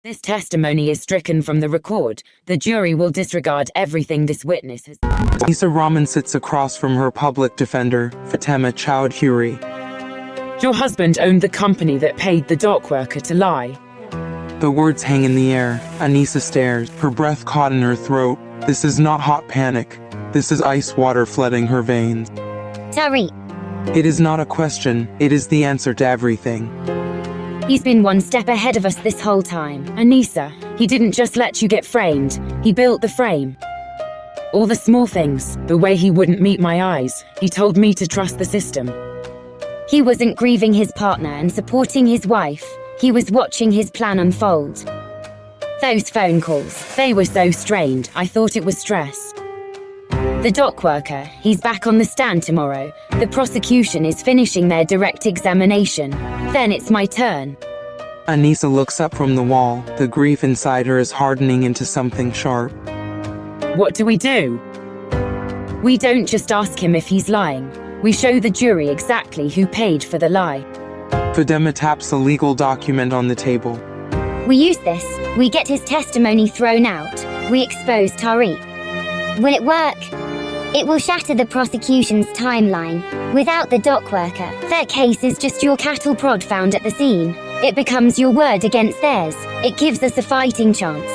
This testimony is stricken from the record. The jury will disregard everything this witness has. Anisa Rahman sits across from her public defender, Fatima Chowdhury. Your husband owned the company that paid the dock worker to lie. The words hang in the air. Anisa stares, her breath caught in her throat. This is not hot panic. This is ice water flooding her veins. Tariq. It is not a question, it is the answer to everything. He's been one step ahead of us this whole time. Anisa, he didn't just let you get framed, he built the frame. All the small things, the way he wouldn't meet my eyes, he told me to trust the system. He wasn't grieving his partner and supporting his wife, he was watching his plan unfold. Those phone calls, they were so strained, I thought it was stress. The dock worker, he's back on the stand tomorrow. The prosecution is finishing their direct examination. Then it's my turn. Anisa looks up from the wall. The grief inside her is hardening into something sharp. What do? We don't just ask him if he's lying. We show the jury exactly who paid for the lie. Fatima taps a legal document on the table. We use this. We get his testimony thrown out. We expose Tariq. Will it work? It will shatter the prosecution's timeline. Without the dock worker, their case is just your cattle prod found at the scene. It becomes your word against theirs. It gives us a fighting chance.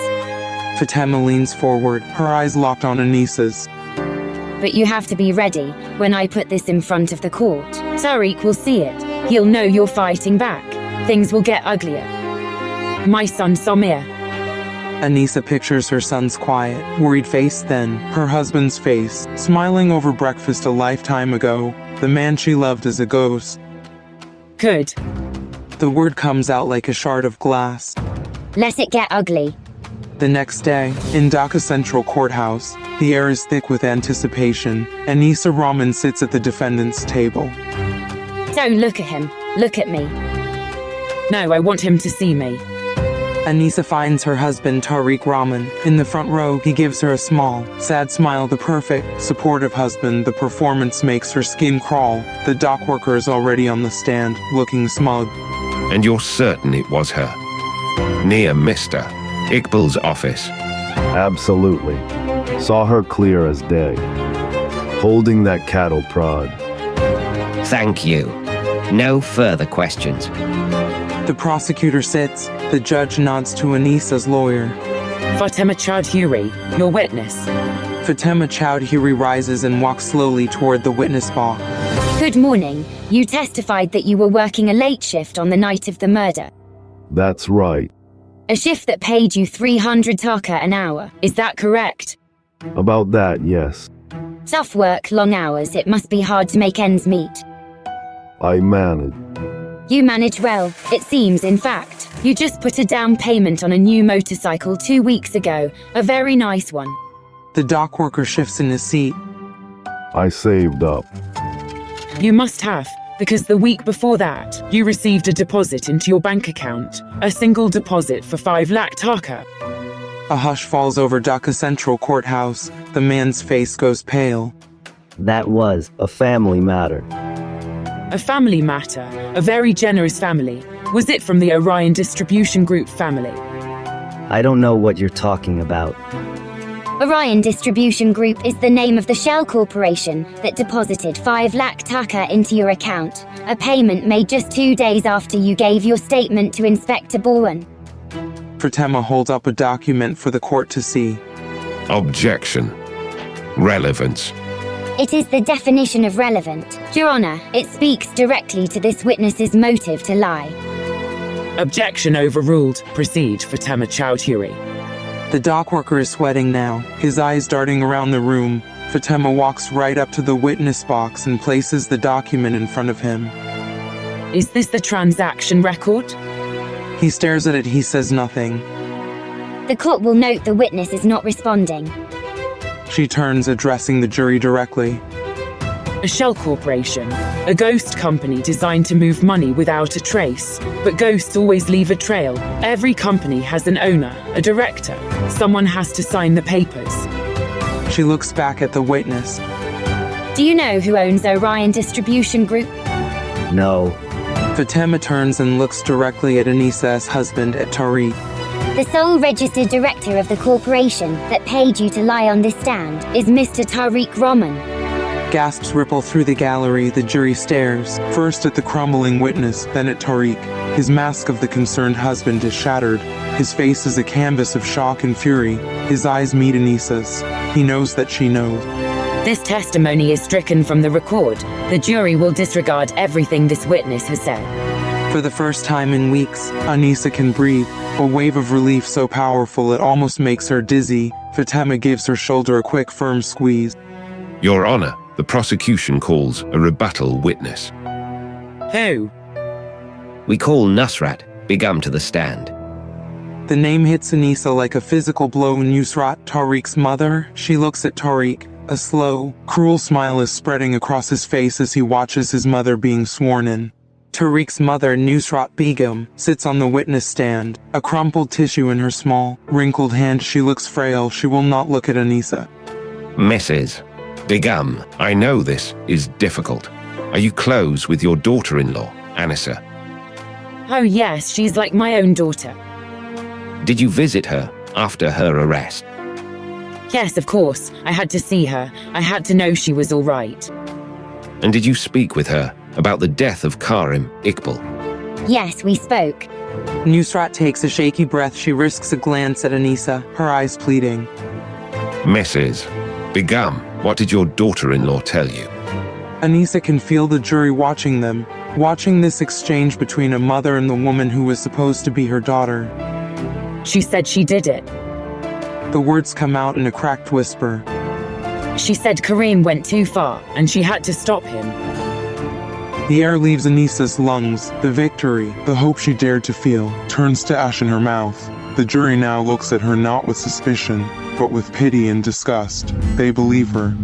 Fatima leans forward, her eyes locked on Anisa's. But you have to be ready. When I put this in front of the court, Tariq will see it. He'll know you're fighting back. Things will get uglier. My son Samir. Anisa pictures her son's quiet, worried face, then her husband's face, smiling over breakfast a lifetime ago. The man she loved is a ghost. Good. The word comes out like a shard of glass. Let it get ugly. The next day, in Dhaka Central Courthouse, the air is thick with anticipation. Anisa Rahman sits at the defendant's table. Don't look at him. Look at me. No, I want him to see me. Anisa finds her husband Tariq Rahman. In the front row, he gives her a small, sad smile. The perfect, supportive husband. The performance makes her skin crawl. The dock worker is already on the stand, looking smug. And you're certain it was her? Near Mr. Iqbal's office? Absolutely. Saw her clear as day. Holding that cattle prod. Thank you. No further questions. The prosecutor sits. The judge nods to Anisa's lawyer. Fatima Chowdhury, your witness. Fatima Chowdhury rises and walks slowly toward the witness box. Good morning. You testified that you were working a late shift on the night of the murder. That's right. A shift that paid you 300 taka an hour. Is that correct? About that, yes. Tough work, long hours. It must be hard to make ends meet. I managed. You manage well, it seems. In fact, you just put a down payment on a new motorcycle 2 weeks ago. A very nice one. The dock worker shifts in his seat. I saved up. You must have, because the week before that, you received a deposit into your bank account. A single deposit for 5 lakh taka. A hush falls over Dhaka Central Courthouse. The man's face goes pale. That was a family matter. A family matter, a very generous family. Was it from the Orion Distribution Group family? I don't know what you're talking about. Orion Distribution Group is the name of the shell corporation that deposited 5 lakh taka into your account. A payment made just 2 days after you gave your statement to Inspector Bowen. Fatima holds up a document for the court to see. Objection. Relevance. It is the definition of relevant. Your Honor, it speaks directly to this witness's motive to lie. Objection overruled. Proceed, Fatima Chowdhury. The dock worker is sweating now, his eyes darting around the room. Fatima walks right up to the witness box and places the document in front of him. Is this the transaction record? He stares at it. He says nothing. The court will note the witness is not responding. She turns, addressing the jury directly. A shell corporation, a ghost company designed to move money without a trace. But ghosts always leave a trail. Every company has an owner, a director. Someone has to sign the papers. She looks back at the witness. Do you know who owns Orion Distribution Group? No. Fatima turns and looks directly at Anisa's husband, at Tariq. The sole registered director of the corporation that paid you to lie on this stand is Mr. Tariq Rahman. Gasps ripple through the gallery. The jury stares, first at the crumbling witness, then at Tariq. His mask of the concerned husband is shattered. His face is a canvas of shock and fury. His eyes meet Anissa's. He knows that she knows. This testimony is stricken from the record. The jury will disregard everything this witness has said. For the first time in weeks, Anissa can breathe. A wave of relief so powerful it almost makes her dizzy. Fatima gives her shoulder a quick, firm squeeze. Your Honor, the prosecution calls a rebuttal witness. Who? We call Nusrat Begum to the stand. The name hits Anissa like a physical blow. Nusrat, Tariq's mother. She looks at Tariq. A slow, cruel smile is spreading across his face as he watches his mother being sworn in. Tariq's mother, Nusrat Begum, sits on the witness stand, a crumpled tissue in her small, wrinkled hand. She looks frail. She will not look at Anissa. Mrs. Begum, I know this is difficult. Are you close with your daughter-in-law, Anissa? Oh yes, she's like my own daughter. Did you visit her after her arrest? Yes, of course. I had to see her. I had to know she was all right. And did you speak with her about the death of Karim Iqbal? Yes, we spoke. Nusrat takes a shaky breath. She risks a glance at Anissa, her eyes pleading. Mrs. Begum, what did your daughter-in-law tell you? Anissa can feel the jury watching them, watching this exchange between a mother and the woman who was supposed to be her daughter. She said she did it. The words come out in a cracked whisper. She said Karim went too far, and she had to stop him. The air leaves Anissa's lungs. The victory, the hope she dared to feel, turns to ash in her mouth. The jury now looks at her not with suspicion, but with pity and disgust. They believe her.